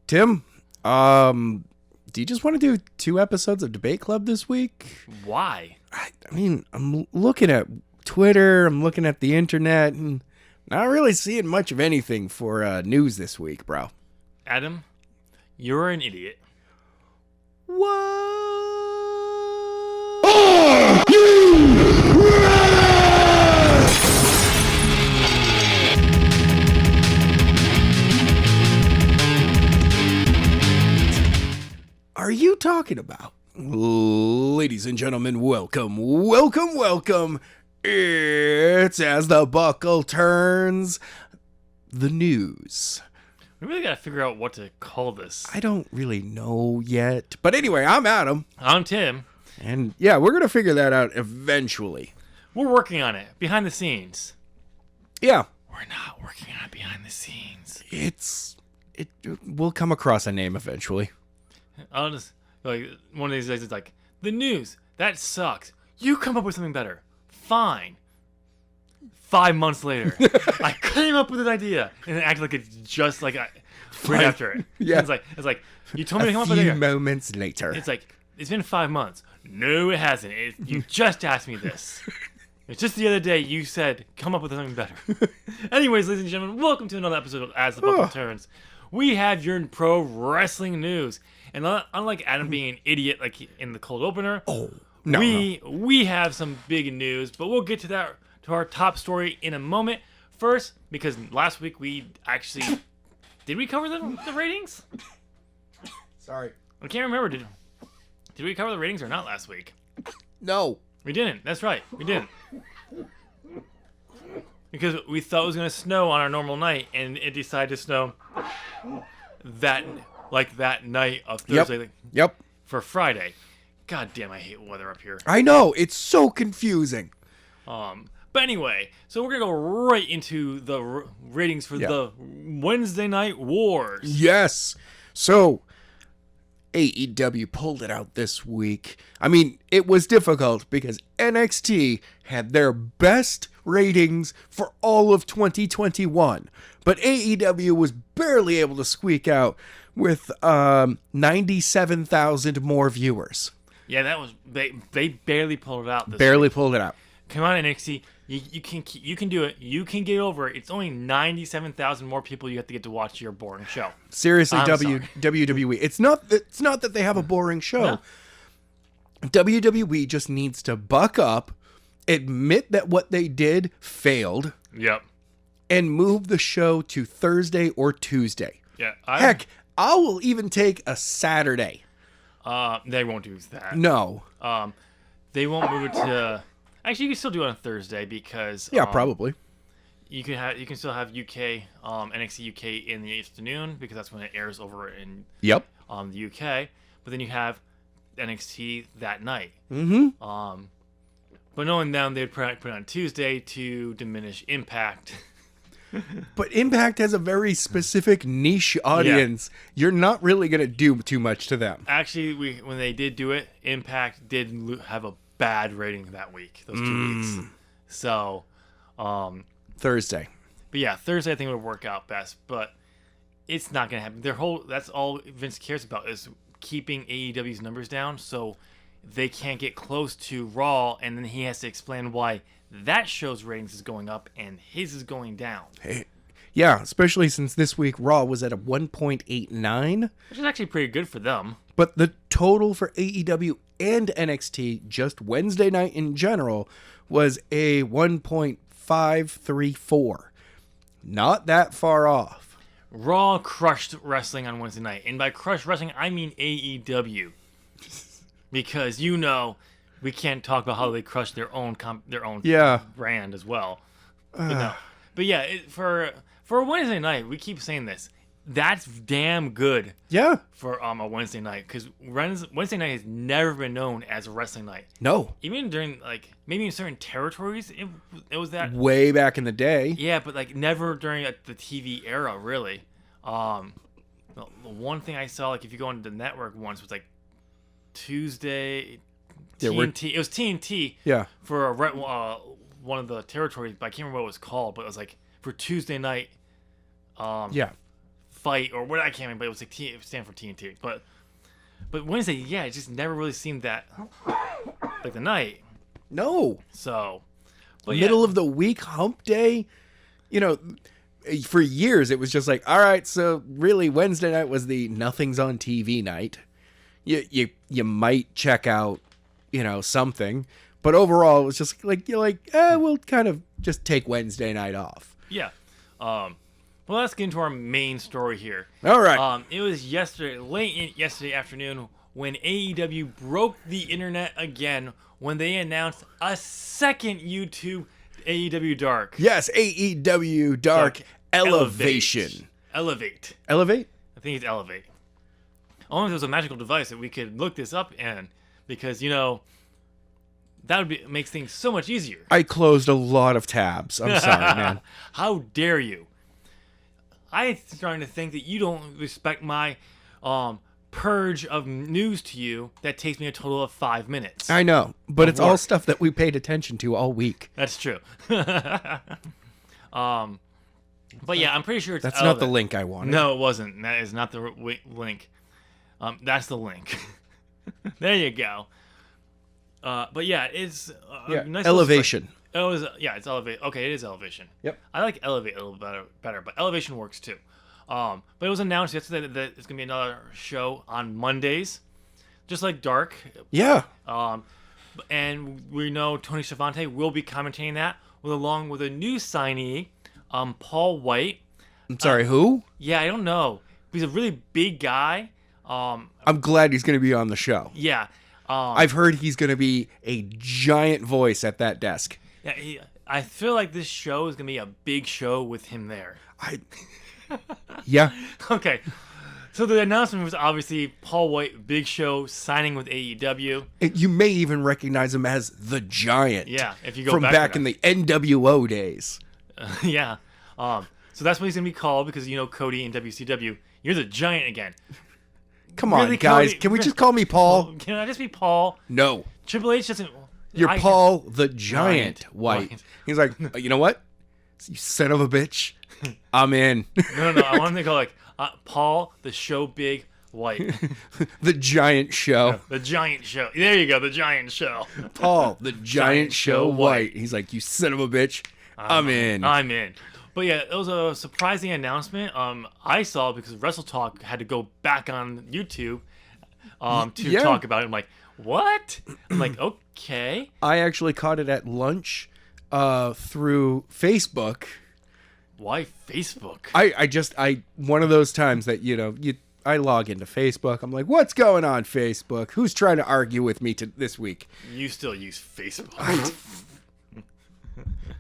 Tim, do you just want to do 2 episodes of Debate Club this week? Why? I mean, I'm looking at Twitter, I'm looking at the internet, and not really seeing much of anything for news this week, bro. Adam, you're an idiot. What? Are you talking about? Ladies and gentlemen, welcome. It's As the Buckle Turns, the news. We really gotta figure out what to call this. I don't really know yet. But anyway, I'm Adam. I'm Tim. And yeah, we're going to figure that out eventually. We're working on it, behind the scenes. Yeah. We're not working on it behind the scenes. We'll come across a name eventually. I'll just, like, one of these days it's like, the news, that sucks. You come up with something better. Fine. 5 months later, I came up with an idea, and it acted like it's just like right after it. Yeah. It's like you told me to come up with A an few idea. moments later. It's like it's been 5 months. No, it hasn't. You just asked me this. It's just the other day you said come up with something better. Anyways, ladies and gentlemen, welcome to another episode of As the Buckle Turns. We have your pro wrestling news, and unlike Adam being an idiot like in the cold opener, we have some big news, but we'll get to that. To our top story in a moment. First, because last week we actually... Did we cover the ratings? Sorry. I can't remember. Did we cover the ratings or not last week? No. We didn't. That's right. We didn't. Because we thought it was going to snow on our normal night, and it decided to snow that night of Thursday. Yep. For Friday. God damn, I hate weather up here. I know. It's so confusing. But anyway, so we're going to go right into the ratings for the Wednesday Night Wars. Yes. So, AEW pulled it out this week. I mean, it was difficult because NXT had their best ratings for all of 2021. But AEW was barely able to squeak out with 97,000 more viewers. Yeah, that was... They barely pulled it out this Barely week. pulled it out. Come on, NXT. You can do it. You can get over it. It's only 97,000 more people you have to get to watch your boring show. Seriously, WWE. It's not that they have a boring show. No. WWE just needs to buck up, admit that what they did failed. Yep. And move the show to Thursday or Tuesday. Yeah. Heck, I will even take a Saturday. They won't do that. No. They won't move it to... Actually, you can still do it on Thursday because probably you can still have UK NXT UK in the afternoon because that's when it airs over in the UK. But then you have NXT that night. Mm-hmm. But knowing them, they'd put it on Tuesday to diminish Impact. But Impact has a very specific niche audience. Yeah. You're not really gonna do too much to them. Actually, when they did do it, Impact did have a bad rating that week, those 2 weeks. So, Thursday. But yeah, Thursday I think would work out best, but it's not going to happen. That's all Vince cares about is keeping AEW's numbers down so they can't get close to Raw, and then he has to explain why that show's ratings is going up and his is going down. Hey. Yeah, especially since this week Raw was at a 1.89. Which is actually pretty good for them. But the total for AEW and NXT, just Wednesday night in general, was a 1.534. Not that far off. Raw crushed wrestling on Wednesday night. And by crushed wrestling, I mean AEW. Because, we can't talk about how they crushed their own brand as well. But yeah, for Wednesday night, we keep saying this. That's damn good. Yeah. For a Wednesday night, because Wednesday night has never been known as a wrestling night. No. Even during maybe in certain territories, it was that way back in the day. Yeah, but never during the TV era, really. The one thing I saw, if you go into the network once, was Tuesday. TNT. It was TNT. Yeah. For one of the territories, but I can't remember what it was called. But it was for Tuesday night. fight or what, I can't remember, but it was like it stand for TNT. But Wednesday, yeah, it just never really seemed that like the night. No. So, but Middle of the week, hump day. You know, for years it was just like, all right, so really Wednesday night was the nothing's on TV night. You might check out, something, but overall it was just like we'll kind of just take Wednesday night off. Yeah. Well, let's get into our main story here. All right. It was yesterday afternoon when AEW broke the internet again when they announced a second YouTube AEW Dark. Yes, AEW Dark Elevation. Elevate. Elevate? I think it's Elevate. Only if there was a magical device that we could look this up in, because that would makes things so much easier. I closed a lot of tabs. I'm sorry, man. How dare you? I'm starting to think that you don't respect my purge of news to you that takes me a total of 5 minutes. I know, but it's all stuff that we paid attention to all week. That's true. But yeah, I'm pretty sure it's That's not the link I wanted. No, it wasn't. That is not the link. That's the link. There you go. But yeah, it's nice Elevation. It's Elevate. Okay, it is Elevation. Yep. I like Elevate a little better, but Elevation works too. But it was announced yesterday that it's gonna be another show on Mondays, just like Dark. Yeah. And we know Tony Schiavone will be commentating that, along with a new signee, Paul Wight. I'm sorry, who? Yeah, I don't know. He's a really big guy. I'm glad he's going to be on the show. Yeah. I've heard he's going to be a giant voice at that desk. Yeah, I feel like this show is going to be a big show with him there. Yeah. Okay. So the announcement was obviously Paul Wight, Big Show, signing with AEW. You may even recognize him as the Giant. Yeah, if you go from back in the NWO days. Yeah. So that's what he's gonna be called, because Cody in WCW. You're the Giant again. Come on, guys. Can we just call me Paul? Can I just be Paul? No. Triple H doesn't. You're Paul the Giant White. He's like, you know what? You son of a bitch. I'm in. No. I want him to go like Paul the Show Big White. The Giant Show. No, the Giant Show. There you go. The Giant Show. Paul the Giant Show White. He's like, you son of a bitch. I'm in. I'm in. But yeah, it was a surprising announcement. I saw because Wrestle Talk had to go back on YouTube to talk about it. I'm like, what? I'm like, okay. I actually caught it at lunch through Facebook. Why Facebook? I one of those times that I log into Facebook. I'm like, what's going on, Facebook? Who's trying to argue with me this week? You still use Facebook.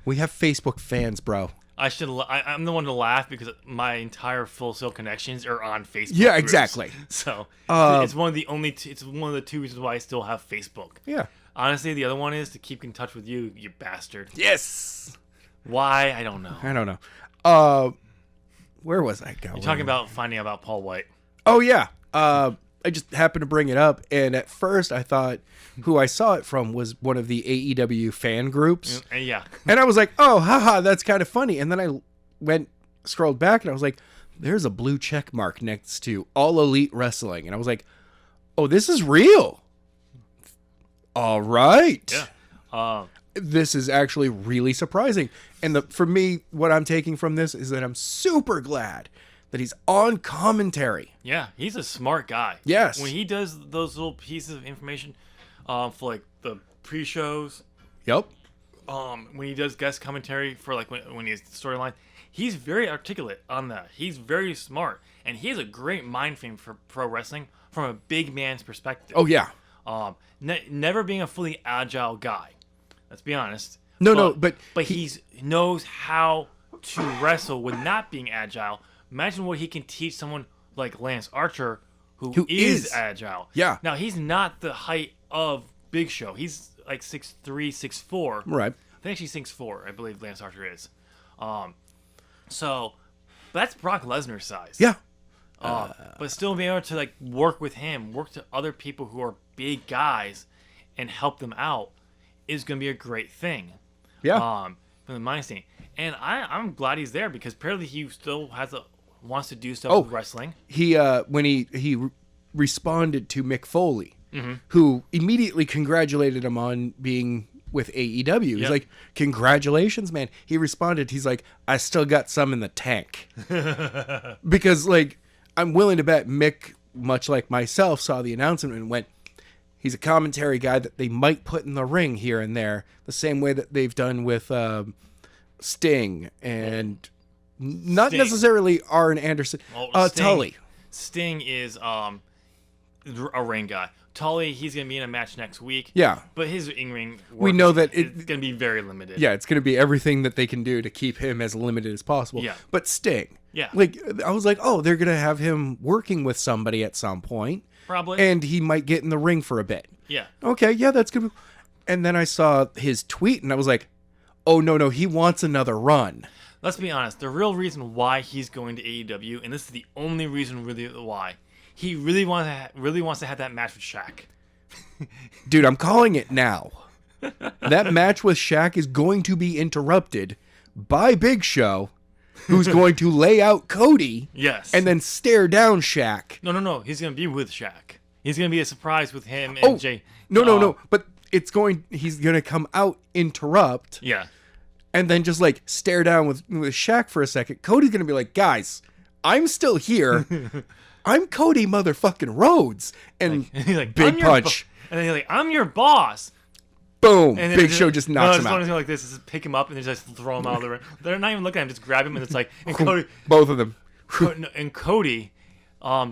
We have Facebook fans, bro. I'm the one to laugh because my entire Full Sail connections are on Facebook. Yeah, groups. exactly. So it's one of the two reasons why I still have Facebook. Yeah. Honestly, the other one is to keep in touch with you, you bastard. Yes. Why? I don't know. I don't know. Where was I going? You're talking about finding out about Paul Wight. Oh yeah. I just happened to bring it up, and at first I thought who I saw it from was one of the AEW fan groups. Yeah. And I was like, oh, haha, that's kind of funny. And then I scrolled back, and I was like, there's a blue check mark next to All Elite Wrestling. And I was like, oh, this is real. All right. Yeah. This is actually really surprising. And for me, what I'm taking from this is that I'm super glad that he's on commentary. Yeah, he's a smart guy. Yes. When he does those little pieces of information for like the pre-shows. Yep. When he does guest commentary for like when he has storyline, he's very articulate on that. He's very smart, and he has a great mind frame for pro wrestling from a big man's perspective. Oh yeah. Never being a fully agile guy. Let's be honest. But he knows how to wrestle with not being agile. Imagine what he can teach someone like Lance Archer, who is agile. Yeah. Now, he's not the height of Big Show. He's like 6'3", 6'4". Right. I think actually 6'4", I believe Lance Archer is. So that's Brock Lesnar's size. Yeah. But still being able to like work with him, work to other people who are big guys and help them out is going to be a great thing. Yeah. From the mind state. And I'm glad he's there because apparently he still has a wants to do stuff with wrestling. He when he responded to Mick Foley, who immediately congratulated him on being with AEW. He's like, congratulations, man. He responded, he's like, I still got some in the tank. Because, like, I'm willing to bet Mick, much like myself, saw the announcement and went, he's a commentary guy that they might put in the ring here and there, the same way that they've done with Sting and not necessarily Arn Anderson. Tully. Sting is a ring guy. Tully, he's going to be in a match next week. Yeah. But his in-ring work we know that it's going to be very limited. Yeah, it's going to be everything that they can do to keep him as limited as possible. Yeah. But Sting. Yeah. Like, I was like, oh, they're going to have him working with somebody at some point. Probably. And he might get in the ring for a bit. Yeah. Okay, yeah, that's good. And then I saw his tweet, and I was like, oh, no, he wants another run. Let's be honest. The real reason why he's going to AEW, and this is the only reason really why, he really wants to have that match with Shaq. Dude, I'm calling it now. That match with Shaq is going to be interrupted by Big Show, who's going to lay out Cody. Yes. And then stare down Shaq. No. He's going to be with Shaq. He's going to be a surprise with him and Jay. No. But he's going to come out, interrupt. Yeah. And then just like stare down with Shaq for a second. Cody's going to be like, guys, I'm still here. I'm Cody motherfucking Rhodes. And he's like, big punch. And then he's like, I'm your boss. Boom. And Big Show just knocks him out. Like this is pick him up and just throw him out of the ring. They're not even looking at him, just grab him and it's like, and Cody. Both of them. And Cody,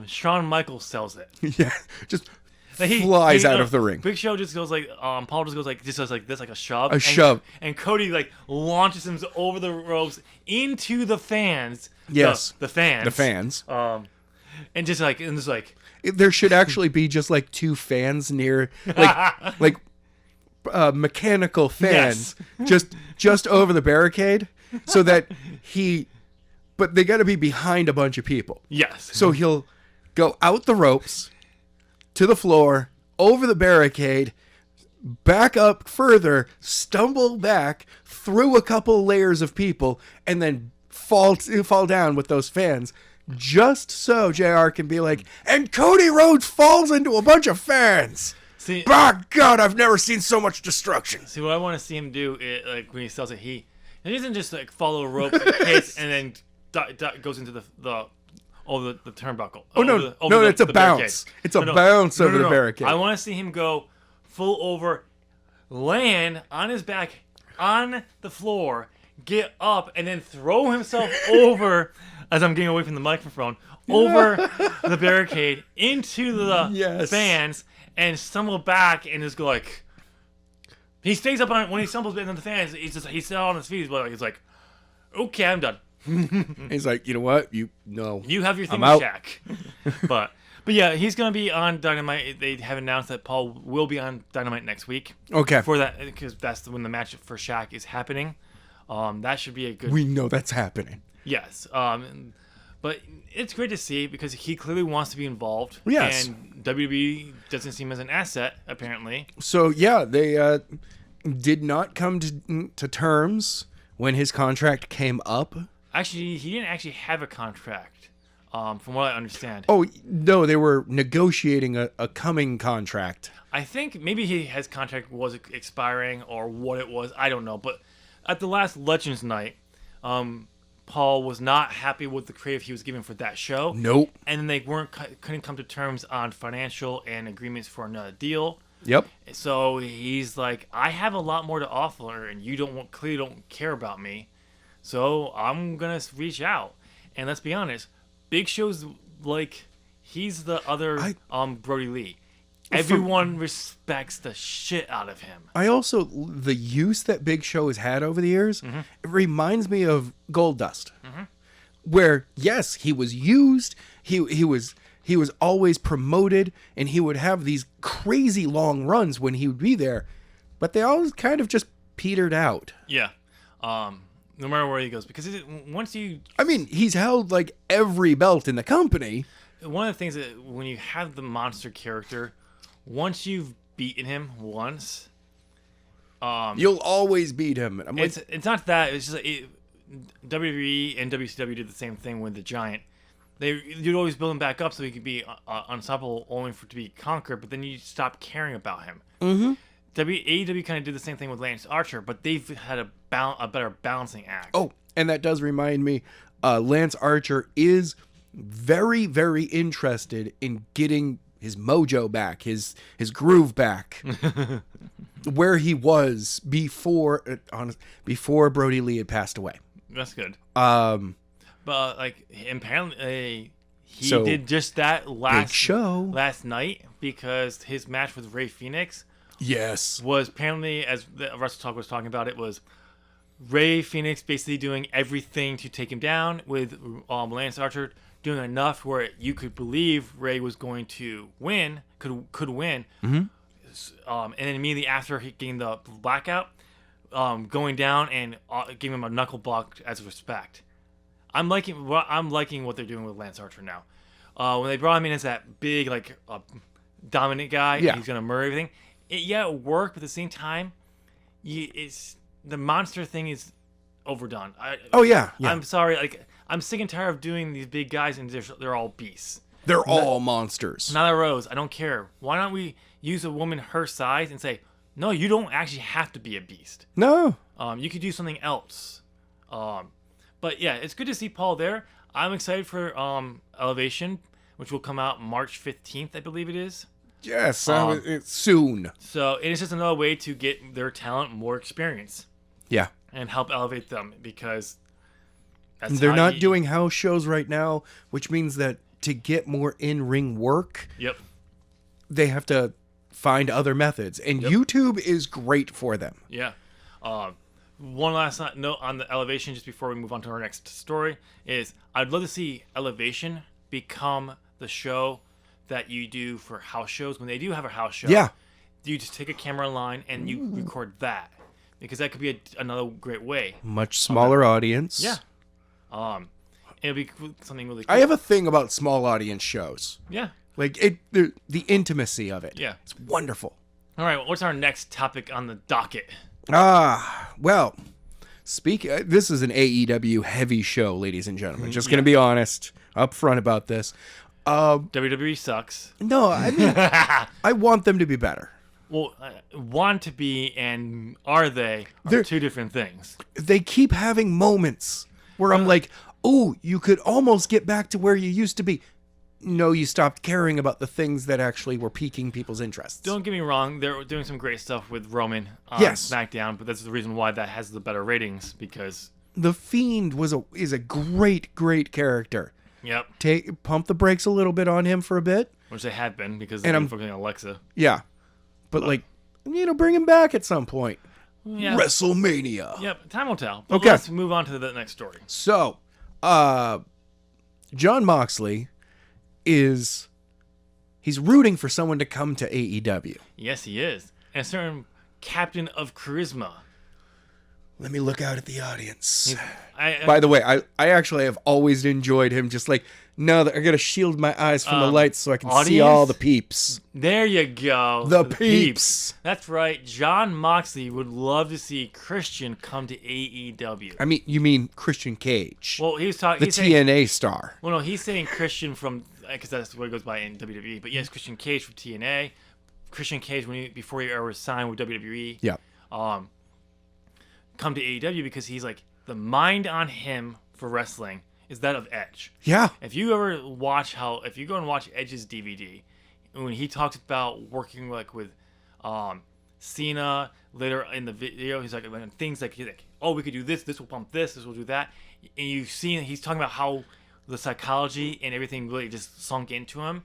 Shawn Michaels sells it. Yeah. Just flies out of the ring. Big Show just goes like, Paul just goes like, just does like this, like a shove. And Cody like launches him over the ropes into the fans. Yes. The fans. The fans. And just like, there should actually be just like two fans near, like mechanical fans, just over the barricade, so that but they got to be behind a bunch of people. Yes. So he'll go out the ropes, to the floor, over the barricade, back up further, stumble back through a couple layers of people, and then fall down with those fans. Just so JR can be like, and Cody Rhodes falls into a bunch of fans. See, by God, I've never seen so much destruction. See, what I want to see him do, like when he sells it, he doesn't just like follow a rope, hits, and then goes into the turnbuckle. It's a bounce. Barricade. It's a bounce over the barricade. I want to see him go full over, land on his back on the floor, get up, and then throw himself over. As I'm getting away from the microphone, over the barricade into the fans and stumble back and just go like. He stays up on it when he stumbles into the fans. He's still on his feet. But he's like, okay, I'm done. He's like, you know what? You have your thing, Shaq. but yeah, he's gonna be on Dynamite. They have announced that Paul will be on Dynamite next week. Okay. For that, because that's when the match for Shaq is happening. That should be a good. We know that's happening. Yes, but it's great to see because he clearly wants to be involved. Yes. And WWE doesn't seem as an asset, apparently. So, yeah, they did not come to terms when his contract came up. Actually, he didn't actually have a contract, from what I understand. Oh, no, they were negotiating a coming contract. I think maybe his contract was expiring or what it was. I don't know. But at the last Legends night, Paul was not happy with the creative he was given for that show. Nope. And then they couldn't come to terms on financial and agreements for another deal. Yep. So he's like, I have a lot more to offer, and you clearly don't care about me. So I'm gonna reach out. And let's be honest, Big Show's like he's the other Brody Lee. Everyone respects the shit out of him. The use that Big Show has had over the years, it reminds me of Goldust, where yes, he was used, he was always promoted, and he would have these crazy long runs when he would be there, but they always kind of just petered out. Yeah, no matter where he goes, because he's held like every belt in the company. One of the things that when you have the monster character. Once you've beaten him once, you'll always beat him. It's not that. It's just like WWE and WCW did the same thing with the Giant. you'd always build him back up so he could be unstoppable, only to be conquered. But then you stop caring about him. Mm-hmm. AEW kind of did the same thing with Lance Archer, but they've had a better balancing act. Oh, and that does remind me, Lance Archer is very, very interested in getting his mojo back, his groove back, where he was before Brody Lee had passed away. That's good. But like apparently he did just that last night, because his match with Rey Fenix. Yes. Was apparently, as Wrestle Talk was talking about, it was Rey Fenix basically doing everything to take him down, with Lance Archer doing enough where you could believe Rey was going to win, could win. Mm-hmm. And then immediately after he getting the blackout, going down and giving him a knuckle block as respect. I'm liking what they're doing with Lance Archer now. When they brought him in as that big, like, dominant guy, and he's gonna murder everything. It worked, but at the same time, the monster thing is overdone. I'm sorry. Like, I'm sick and tired of doing these big guys, and they're all beasts. They're all monsters. Not a Rose. I don't care. Why don't we use a woman her size and say, no, you don't actually have to be a beast. No. You could do something else. But yeah, it's good to see Paul there. I'm excited for Elevation, which will come out March 15th, I believe it is. Yes, it's soon. So it is just another way to get their talent more experience. Yeah. And help elevate them, because they're not doing house shows right now, which means that to get more in-ring work, they have to find other methods. And YouTube is great for them. Yeah. One last note on the Elevation, just before we move on to our next story, is I'd love to see Elevation become the show that you do for house shows. When they do have a house show, you just take a camera line and you record that, because that could be another great way. Much smaller audience. Yeah. It'll be something really cool. I have a thing about small audience shows. Yeah. Like the intimacy of it. Yeah. It's wonderful. All right. What's our next topic on the docket? Well, this is an AEW heavy show, ladies and gentlemen. Just going to be honest, up front about this. WWE sucks. No, I mean, I want them to be better. Well, want to be and are they are two different things. They keep having moments where I'm like, oh, you could almost get back to where you used to be. No, you stopped caring about the things that actually were piquing people's interests. Don't get me wrong. They're doing some great stuff with Roman on SmackDown, but that's the reason why that has the better ratings, because The Fiend is a great character. Yep. Pump the brakes a little bit on him for a bit. Which they have been, because they've been focusing on Alexa. Yeah. But bring him back at some point. Yeah. WrestleMania. Yep, time will tell. But okay. Let's move on to the next story. So, Jon Moxley he's rooting for someone to come to AEW. Yes, he is. And a certain Captain of Charisma. Let me look out at the audience. By By the way, I actually have always enjoyed him. Just like, no, I gotta shield my eyes from the lights so I can see all the peeps. There you go. The peeps. That's right. Jon Moxley would love to see Christian come to AEW. I mean, you mean Christian Cage? Well, he was talking the TNA star. Well, no, he's saying Christian from, because that's what it goes by in WWE. But yes, Christian Cage from TNA. Christian Cage before he ever signed with WWE. Yeah. Come to AEW because he's like, the mind on him for wrestling is that of Edge. Yeah. If you go and watch Edge's DVD, when he talks about working with Cena later in the video, he's like, things like, oh, we could do this will pump this will do that. And you see he's talking about how the psychology and everything really just sunk into him.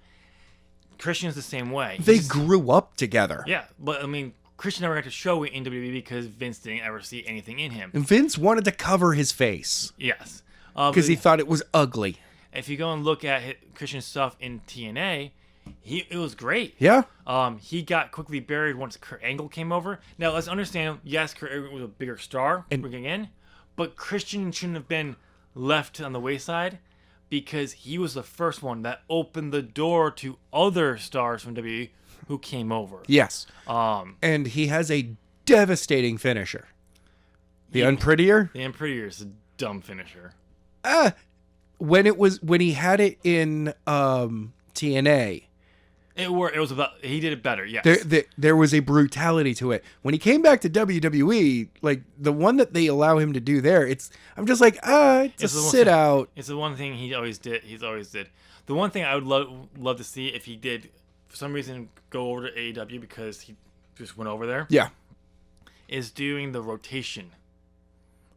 Christian's the same way. They grew up together. Yeah, but I mean, Christian never got to show it in WWE because Vince didn't ever see anything in him. And Vince wanted to cover his face. Yes. Because he thought it was ugly. If you go and look at Christian's stuff in TNA, it was great. Yeah. He got quickly buried once Kurt Angle came over. Now, let's understand, yes, Kurt Angle was a bigger star bringing in, but Christian shouldn't have been left on the wayside because he was the first one that opened the door to other stars from WWE who came over. Yes. And he has a devastating finisher. The Unprettier? The Unprettier is a dumb finisher. when he had it in TNA. It was about, he did it better. Yes. There was a brutality to it. When he came back to WWE, like the one that they allow him to do there, I'm just like, it's a sit out. It's the one thing he always did. The one thing I would love to see if he did, for some reason, go over to AEW because he just went over there. Yeah. Is doing the rotation.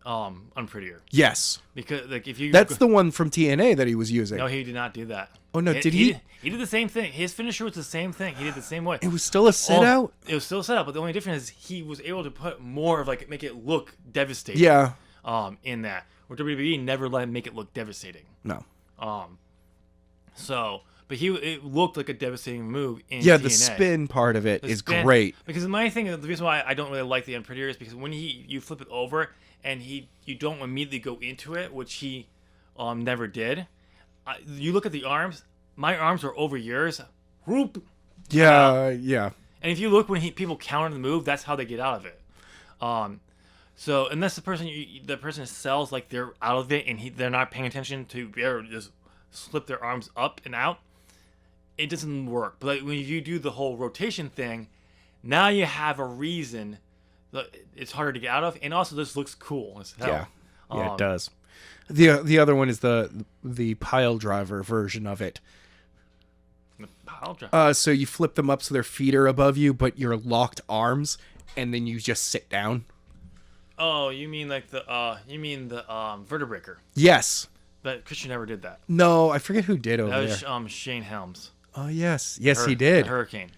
Unprettier. Yes. Because like if you that's the one from TNA that he was using. No, he did not do that. Oh no, did he? He did the same thing. His finisher was the same thing. He did the same way. It was still a sit out. It was still a sit out, but the only difference is he was able to put more of like make it look devastating. Yeah. In that, where WWE never let him make it look devastating. No. So, but it looked like a devastating move in TNA. The spin part of it is great. Because my thing, the reason why I don't really like the Unprettier is because when you flip it over and you don't immediately go into it, which he never did. You look at the arms. My arms are over yours. Whoop. Yeah, yeah. And if you look when people counter the move, that's how they get out of it. So unless the person sells like they're out of it and they're not paying attention to be able to just slip their arms up and out, it doesn't work. But like, when you do the whole rotation thing, now you have a reason. It's harder to get out of, and also this looks cool as hell. Yeah, it does. The other one is the pile driver version of it. The pile driver. So you flip them up so their feet are above you, but you're locked arms, and then you just sit down. Oh, you mean like the vertebraker? Yes. But Christian never did that. No, I forget who did over there. That was Shane Helms. Oh yes, he did. The Hurricane.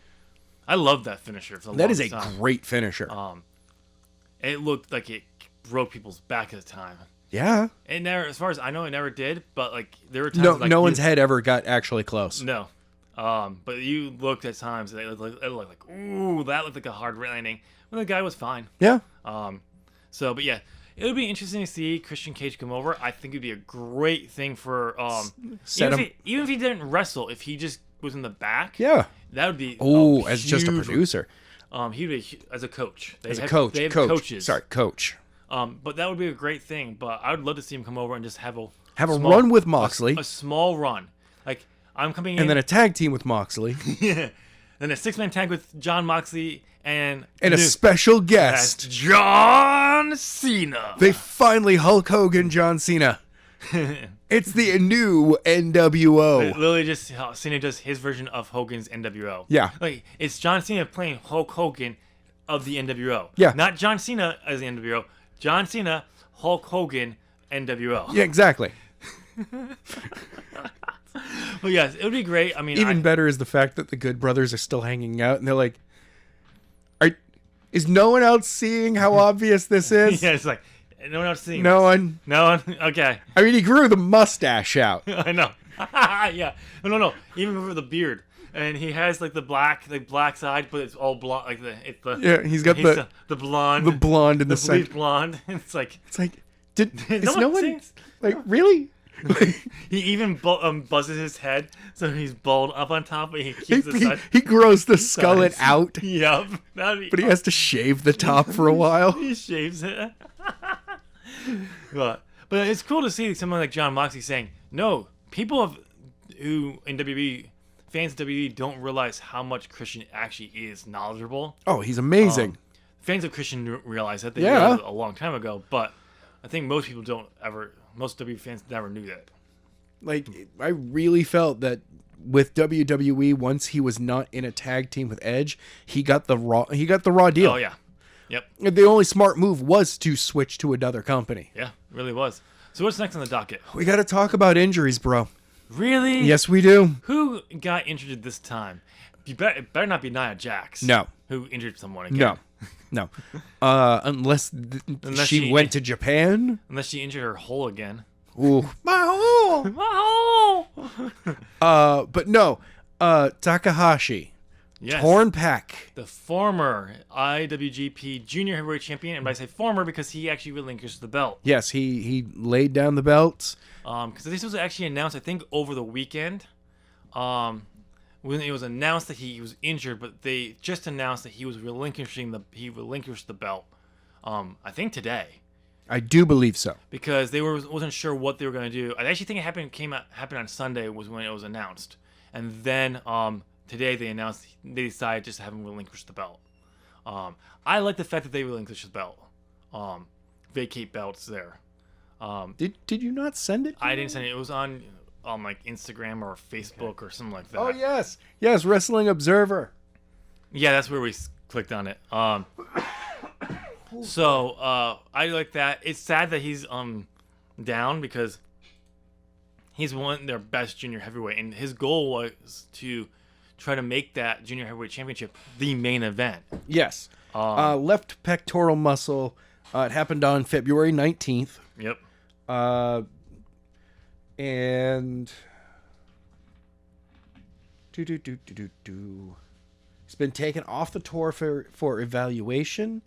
I love that finisher. That is a great finisher. It looked like it broke people's back at the time. Yeah. It never, as far as I know, it never did. But like there were times no one's head ever got actually close. No. But you looked at times and it looked like ooh, that looked like a hard landing. Well, the guy was fine. Yeah. So, but yeah, it would be interesting to see Christian Cage come over. I think it'd be a great thing for even if he didn't wrestle, if he just was in the back. Yeah. That would be as just a producer. He'd be as a coach. They have coaches. Sorry, coach. But that would be a great thing. But I would love to see him come over and just have a run with Moxley. A small run. Like I'm coming in, and then a tag team with Moxley. Yeah. Then a 6-man tag with Jon Moxley and a special guest, John Cena. They finally Hulk Hogan John Cena. It's the new NWO. Literally, just Cena does his version of Hogan's NWO. Yeah, like it's John Cena playing Hulk Hogan of the NWO. Yeah, not John Cena as the NWO. John Cena, Hulk Hogan, NWO. Yeah, exactly. Well, yes, it would be great. I mean, even better is the fact that the Good Brothers are still hanging out, and they're like, "Is no one else seeing how obvious this is?" Yeah, it's like no one else seeing. No one. Okay. I mean, he grew the mustache out. I know. Yeah. No. Even for the beard, and he has like the black side, but it's all blonde. Yeah, he's got the blonde. The blonde in the center. center. Blonde. It's like is no one like really? He even buzzes his head, so he's bald up on top, but he keeps the side. He grows the skullet out. Yep. But he has to shave the top for a while. He shaves it. But it's cool to see someone like Jon Moxley saying, no, people who in WWE, fans of WWE don't realize how much Christian actually is knowledgeable. Oh, he's amazing. Fans of Christian realize that. They realized it a long time ago, but I think most people most WWE fans never knew that. Like, I really felt that with WWE, once he was not in a tag team with Edge, he got the raw deal. Oh yeah. Yep. The only smart move was to switch to another company. Yeah, it really was. So what's next on the docket? We got to talk about injuries, bro. Really? Yes, we do. Who got injured this time? It better not be Nia Jax. No. Who injured someone again? No. Unless she went to Japan. Unless she injured her hole again. Ooh. My hole! My hole! But no. Takahashi. Yes. Torn pec. The former IWGP Junior Heavyweight Champion, and I say former because he actually relinquished the belt. Yes, he laid down the belt. Because this was actually announced, I think, over the weekend. When it was announced that he was injured, but they just announced that he relinquished the belt. I think today. I do believe so. Because they wasn't sure what they were going to do. I actually think it happened on Sunday was when it was announced, and then today they decided just to have him relinquish the belt. I like the fact that they relinquished the belt, vacate belts there. Did you not send it? I didn't send it. It was on like Instagram or Facebook or something like that. Oh yes, Wrestling Observer. Yeah, that's where we clicked on it. So I like that. It's sad that he's down because he's won their best junior heavyweight, and his goal was to try to make that junior heavyweight championship the main event. Yes. Left pectoral muscle. It happened on February 19th. Yep. And he's been taken off the tour for evaluation,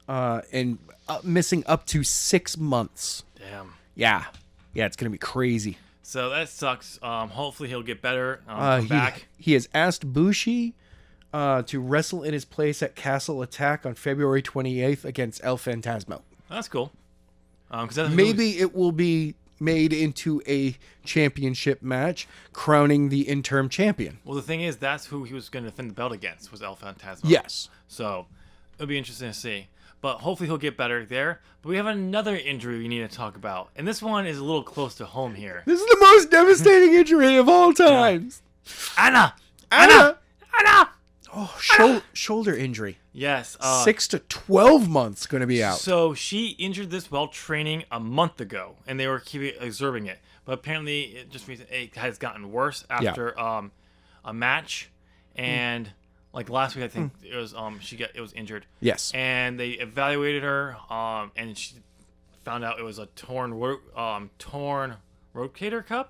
and missing up to 6 months. Damn. Yeah, it's gonna be crazy. So that sucks. Hopefully he'll get better. Come back. He has asked Bushi to wrestle in his place at Castle Attack on February 28th against El Fantasma. That's cool. Maybe it will be made into a championship match, crowning the interim champion. Well, the thing is, that's who he was going to defend the belt against, was El Fantasma. Yes. So it'll be interesting to see. But hopefully he'll get better there. But we have another injury we need to talk about. And this one is a little close to home here. This is the most devastating injury of all times. Anna! Oh, shoulder injury. Yes. 6 to 12 months going to be out. So she injured this while training a month ago, and they were keeping observing it. But apparently, it has gotten worse after a match, and like last week, I think it was it was injured. Yes. And they evaluated her, and she found out it was a torn rotator cuff,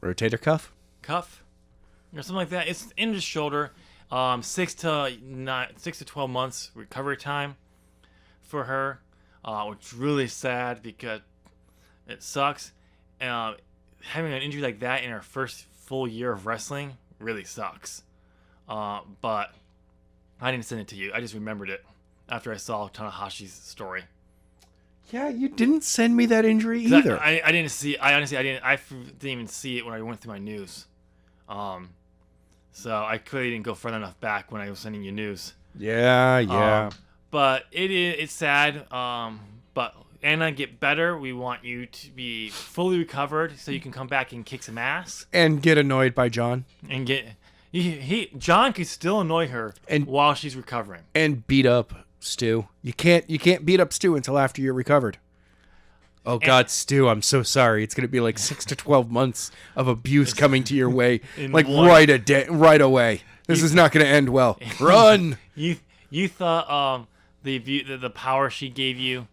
or something like that. It's in his shoulder. 6 to 12 months recovery time for her, which is really sad because it sucks. Having an injury like that in her first full year of wrestling really sucks. But I didn't send it to you. I just remembered it after I saw Tanahashi's story. Yeah, you didn't send me that injury either. I didn't see. I didn't even see it when I went through my news. So I clearly didn't go far enough back when I was sending you news. Yeah. But it's sad. But Anna, get better. We want you to be fully recovered so you can come back and kick some ass. And get annoyed by John. And John could still annoy her while she's recovering. And beat up Stu. You can't beat up Stu until after you're recovered. Oh God, Stu, I'm so sorry. It's gonna be like 6 to 12 months of abuse coming to your way, like right away. This is not gonna end well. Run. You thought the power she gave you,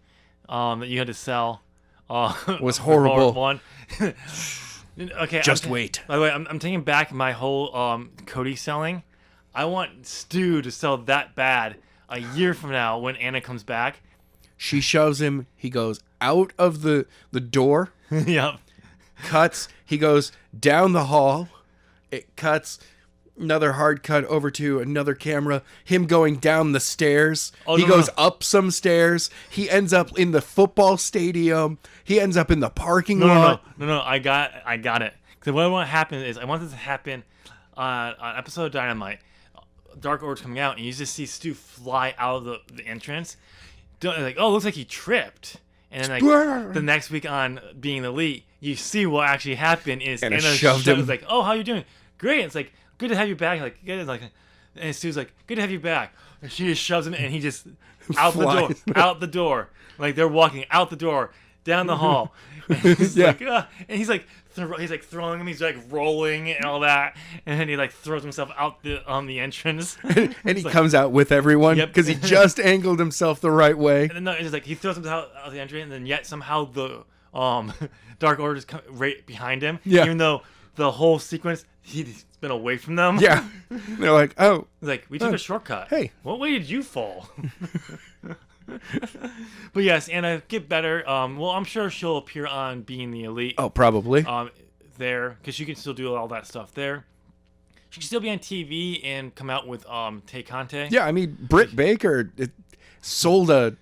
that you had to sell, was horrible. Okay, wait. By the way, I'm taking back my whole Cody selling. I want Stu to sell that bad a year from now when Anna comes back. She shoves him. He goes out of the door. Yep. Cuts. He goes down the hall. It cuts. Another hard cut over to another camera. Him going down the stairs. He goes up some stairs. He ends up in the football stadium. He ends up in the parking lot. No. I got it. Because what I want to happen is I want this to happen on episode of Dynamite. Dark Order's coming out, and you just see Stu fly out of the entrance. Like, oh, it looks like he tripped. And then like the next week on Being Elite, you see what actually happened is Anna Anna shoved him. like, oh, how you doing? Great. It's like, good to have you back. Like, good. Like, and Stu's like, good to have you back. And she just shoves him, and he just out the door. Like they're walking out the door down the hall. And he's like, and he's like throwing him. He's like rolling and all that, and then he like throws himself out the entrance. And he comes out with everyone because he just angled himself the right way. And then it's just like he throws himself out the entrance, and then yet somehow the Dark Order's right behind him. Yeah. Even though the whole sequence he's been away from them. Yeah. They're like, oh. Like, we took a shortcut. Hey. What way did you fall? But yes, Anna, get better. Well, I'm sure she'll appear on Being the Elite. Oh, probably. There, because she can still do all that stuff there. She can still be on TV and come out with Tay Conte. Yeah, I mean, Britt Baker sold a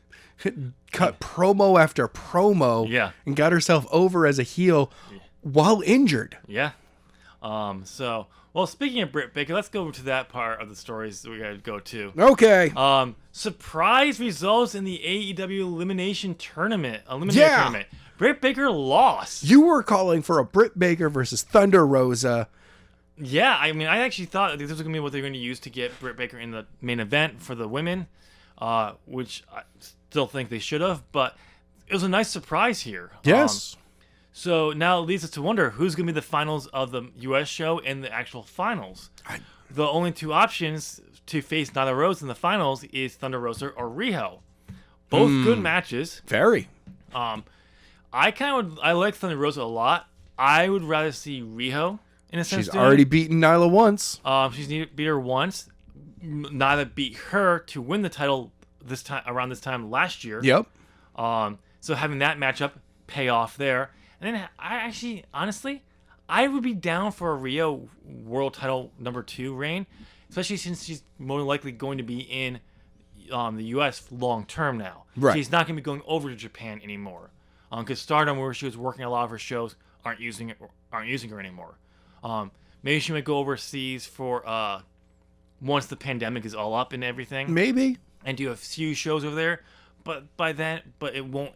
cut promo after promo. Yeah. And got herself over as a heel while injured. Yeah. Well, speaking of Britt Baker, let's go over to that part of the stories that we gotta go to. Okay. Surprise results in the AEW Elimination Tournament. Tournament. Britt Baker lost. You were calling for a Britt Baker versus Thunder Rosa. Yeah, I mean, I actually thought this was going to be what they're going to use to get Britt Baker in the main event for the women, which I still think they should have, but it was a nice surprise here. Yes. So now it leads us to wonder who's going to be the finals of the U.S. show and the actual finals. The only two options to face Nyla Rose in the finals is Thunder Rosa or Riho. Both good matches. Very. I like Thunder Rosa a lot. I would rather see Riho in a sense. She's already beaten Nyla once. She's beat her once. Nyla beat her to win the title around this time last year. Yep. So having that matchup pay off there. And then honestly, I would be down for a Rio World Title #2 reign, especially since she's more likely going to be in the U.S. long term now. Right. She's not going to be going over to Japan anymore. Because Stardom, where she was working a lot of her shows, aren't using her anymore. Maybe she might go overseas for once the pandemic is all up and everything. Maybe. And do a few shows over there, but it won't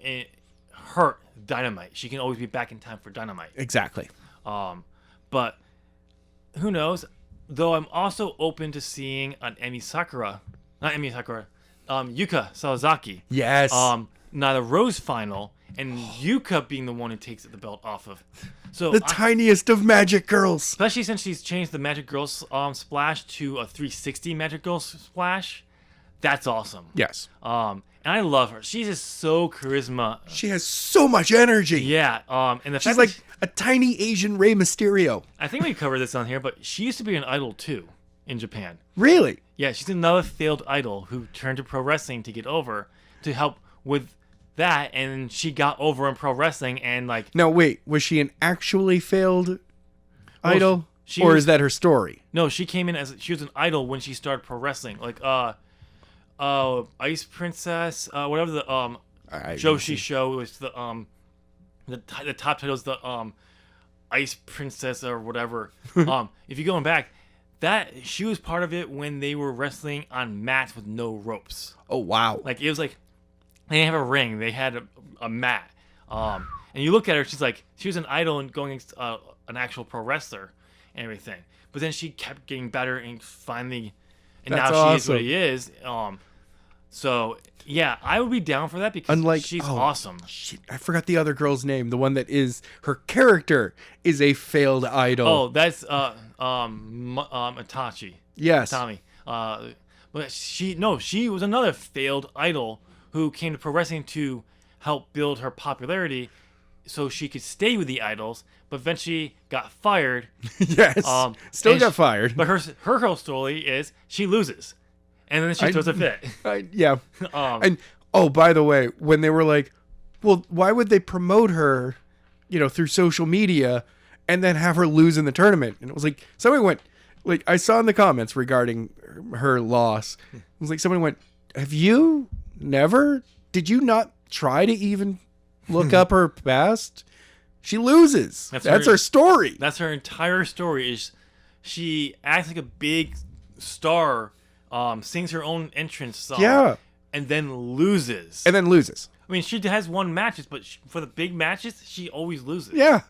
hurt Dynamite. She can always be back in time for Dynamite. Exactly. But who knows? Though I'm also open to seeing an Yuka Sawazaki. Yes. Nyla Rose final, and Yuka being the one who takes the belt off of. So the tiniest of Magic Girls. Especially since she's changed the Magic Girls splash to a 360 Magic Girls splash. That's awesome. Yes. And I love her. She's just so charisma. She has so much energy. Yeah. And she's like a tiny Asian Rey Mysterio. I think we covered this on here, but she used to be an idol too in Japan. Really? Yeah, she's another failed idol who turned to pro wrestling to get over to help with that, and she got over in pro wrestling and like. No, wait. Was she an actually failed idol, is that her story? No, she came in she was an idol when she started pro wrestling, like Ice Princess, whatever the Joshi show was the top title is the Ice Princess or whatever. If you're going back, that she was part of it when they were wrestling on mats with no ropes. Oh wow! Like it was like they didn't have a ring; they had a mat. And you look at her, she was an idol and going against an actual pro wrestler and everything. But then she kept getting better and finally, and That's now awesome. she is what he is. So yeah, I would be down for that because she's awesome. Shit, I forgot the other girl's name. The one that is her character is a failed idol. Oh, that's Itachi. Yes. Tommy. But she was another failed idol who came to pro wrestling to help build her popularity, so she could stay with the idols. But eventually got fired. Yes. Still got fired. But her whole story is she loses. And then she throws a fit. Yeah. And by the way, when they were like, well, why would they promote her, through social media and then have her lose in the tournament? And it was like, somebody went, like, I saw in the comments regarding her loss. It was like, somebody went, did you not try to even look up her past? She loses. That's her story. That's her entire story. Is she acts like a big star, sings her own entrance song, and then loses. I mean, she has won matches, but for the big matches, she always loses. Yeah.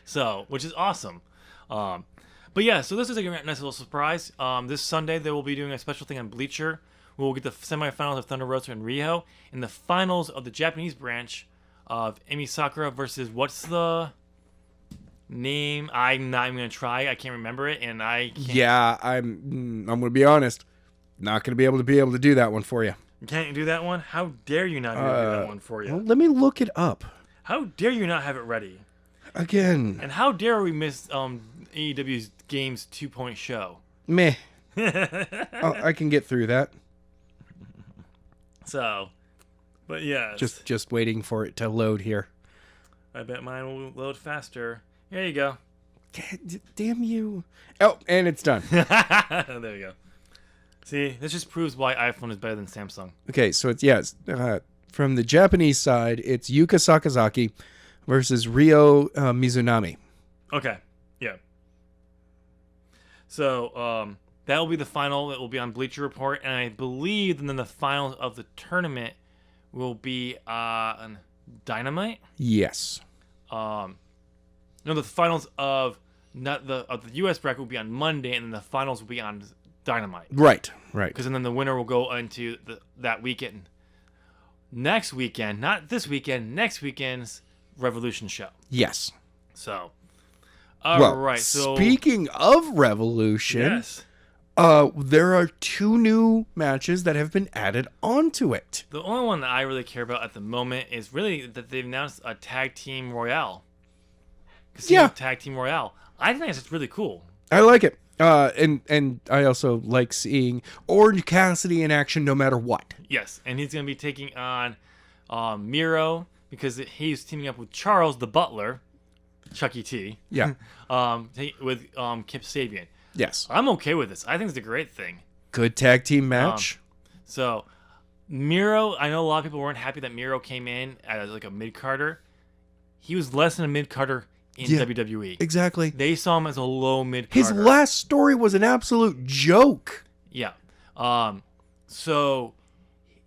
So, which is awesome. But yeah, so this is a nice little surprise. This Sunday, they will be doing a special thing on Bleacher. We'll get the semifinals of Thunder Rosa and Riho, and the finals of the Japanese branch of Emi Sakura versus what's the name? I'm not even gonna try. I can't remember it, and I can't. Yeah, I'm gonna be honest. Not gonna be able to do that one for you. You can't do that one? How dare you not do that one for you? Well, let me look it up. How dare you not have it ready? Again. And how dare we miss AEW's Games 2 show? Meh. I can get through that. So, but yeah. Just waiting for it to load here. I bet mine will load faster. Here you go. Damn you. Oh, and it's done. There you go. See, this just proves why iPhone is better than Samsung. Okay, so it's from the Japanese side, it's Yuka Sakazaki versus Ryo Mizunami. Okay. Yeah. So that will be the final. It will be on Bleacher Report, and I believe then the finals of the tournament will be on Dynamite. Yes. No, the finals of the U.S. bracket will be on Monday, and then the finals will be on Dynamite. Right. Because then the winner will go into that weekend. Next weekend, not this weekend, next weekend's Revolution show. Yes. So, right. So speaking of Revolution, yes, there are 2 new matches that have been added onto it. The only one that I really care about at the moment is really that they've announced a Tag Team Royale. Tag Team Royale. I think that's just really cool. I like it. And I also like seeing Orange Cassidy in action no matter what. Yes, and he's going to be taking on Miro because he's teaming up with Charles the Butler, Chucky T. Yeah. With Kip Sabian. Yes. I'm okay with this. I think it's a great thing. Good tag team match. So, Miro, I know a lot of people weren't happy that Miro came in as like a mid-carder. He was less than a mid-carder in WWE. Exactly. They saw him as a low mid-carder. His last story was an absolute joke. Yeah. So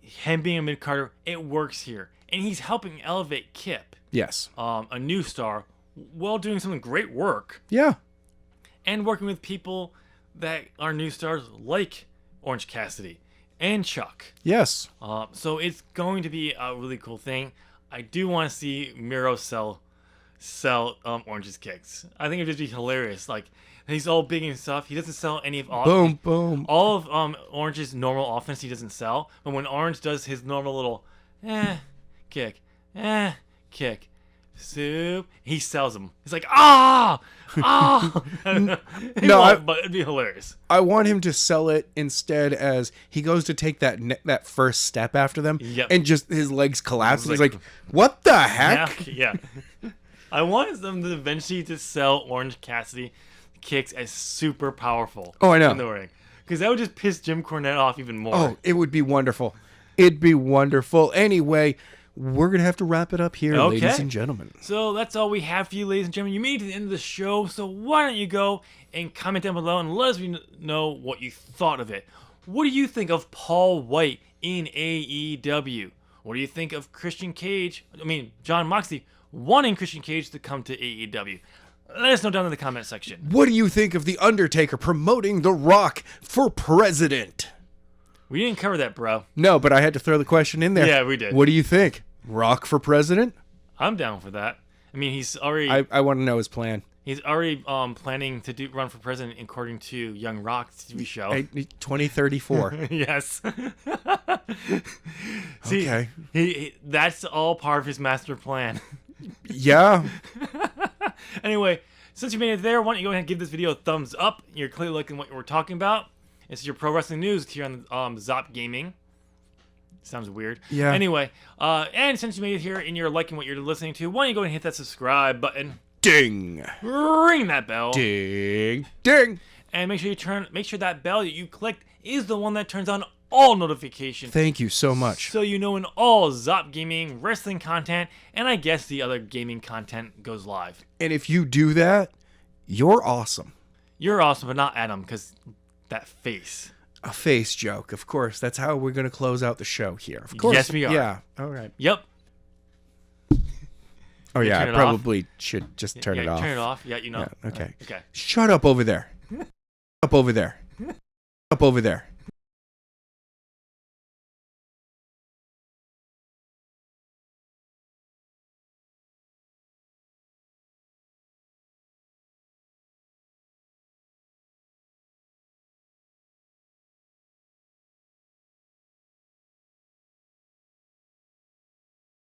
him being a mid-carder, it works here. And he's helping elevate Kip. Yes. A new star, while doing some great work. Yeah. And working with people that are new stars like Orange Cassidy and Chuck. Yes. So it's going to be a really cool thing. I do want to see Miro sell Orange's kicks. I think it'd just be hilarious. Like, he's all big and stuff. He doesn't sell any of boom. All of Orange's normal offense he doesn't sell. But when Orange does his normal little kick, kick, soup, he sells them. He's like, ah. But it'd be hilarious. I want him to sell it instead as he goes to take that first step after them, and just his legs collapse. And he's like, what the heck? Yeah. I want them to eventually to sell Orange Cassidy kicks as super powerful. Oh, I know. In the ring. Because that would just piss Jim Cornette off even more. Oh, it would be wonderful. It'd be wonderful. Anyway, we're going to have to wrap it up here, ladies and gentlemen. So that's all we have for you, ladies and gentlemen. You made it to the end of the show, so why don't you go and comment down below and let us know what you thought of it. What do you think of Paul Wight in AEW? What do you think of Jon Moxley wanting Christian Cage to come to AEW? Let us know down in the comment section. What do you think of The Undertaker promoting The Rock for president? We didn't cover that, bro. No, but I had to throw the question in there. Yeah, we did. What do you think? Rock for president? I'm down for that. I mean, he's already... I want to know his plan. He's already planning to run for president according to Young Rock's TV show. 2034. Yes. See, okay. That's all part of his master plan. Yeah. Anyway, since you made it there, why don't you go ahead and give this video a thumbs up? You're clearly liking what we're talking about. This is your pro wrestling news here on Zop Gaming. Sounds weird. Yeah. Anyway, and since you made it here and you're liking what you're listening to, why don't you go ahead and hit that subscribe button? Ding. Ring that bell. Ding. Ding. And make sure that bell that you clicked is the one that turns on all notifications. Thank you so much. So you know when all Zop Gaming, wrestling content, and I guess the other gaming content goes live. And if you do that, you're awesome. You're awesome, but not Adam, because that face. A face joke, of course. That's how we're going to close out the show here. Of course. Yes, we are. Yeah. All right. Yep. Oh, yeah. I probably should just turn it off. Turn it off. Yeah, you know. Yeah, okay. Okay. Shut up over there. Up over there. Up over there.